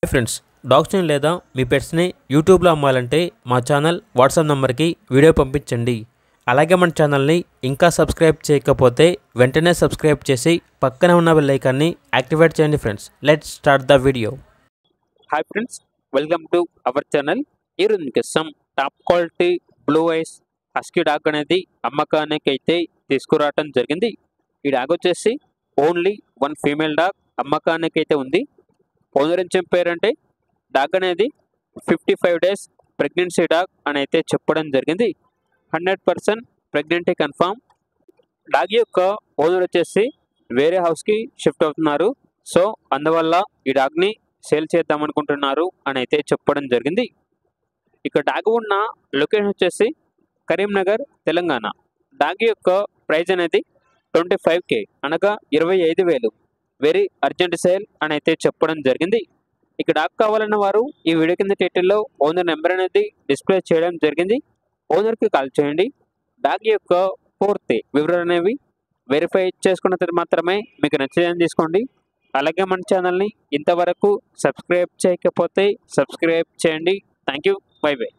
Hi friends, డాగ్స్ని లేదా మీ పెట్స్ని యూట్యూబ్లో అమ్మాలంటే మా ఛానల్ వాట్సాప్ నెంబర్కి వీడియో పంపించండి. అలాగే మన ఛానల్ని ఇంకా సబ్స్క్రైబ్ చేయకపోతే వెంటనే సబ్స్క్రైబ్ చేసి పక్కనే ఉన్న బెల్ ఐకాన్ని యాక్టివేట్ చేయండి. Friends, let's start the video. Hi friends, welcome to our channel. ఈరోజు మీకు top quality blue ice husky dog అనేది అమ్మకానికి అయితే తీసుకురావడం జరిగింది. ఈ డాగ్ వచ్చేసి ఓన్లీ వన్ ఫీమేల్ డాగ్ అమ్మకానికి అయితే ఉంది. ఓనర్ ఏం చెప్పారంటే డాగ్ అనేది 55 డేస్ ప్రెగ్నెన్సీ డాగ్ అని అయితే చెప్పడం జరిగింది. 100% ప్రెగ్నెంటీ కన్ఫామ్. డాగ్ యొక్క ఓనర్ వచ్చేసి వేరే హౌస్కి షిఫ్ట్ అవుతున్నారు. సో అందువల్ల ఈ డాగ్ని సేల్ చేద్దామనుకుంటున్నారు అని అయితే చెప్పడం జరిగింది. ఇక డాగ్ ఉన్న లొకేషన్ వచ్చేసి కరీంనగర్, తెలంగాణ. డాగ్ యొక్క ప్రైజ్ అనేది 25K అనగా 25,000. వెరీ అర్జెంట్ సేల్ అని అయితే చెప్పడం జరిగింది. ఇక డాగ్ కావాలన్న వారు ఈ వీడియో కింద టైటిల్లో ఓనర్ నెంబర్ అనేది డిస్ప్లే చేయడం జరిగింది. ఓనర్కి కాల్ చేయండి. డాగ్ యొక్క పూర్తి వివరాలు అనేవి వెరిఫై చేసుకున్న తర్వాత మాత్రమే మీకు నచ్చేదని తీసుకోండి. అలాగే మన ఛానల్ని ఇంతవరకు సబ్స్క్రైబ్ చేయకపోతే సబ్స్క్రైబ్ చేయండి. Thank you. By by.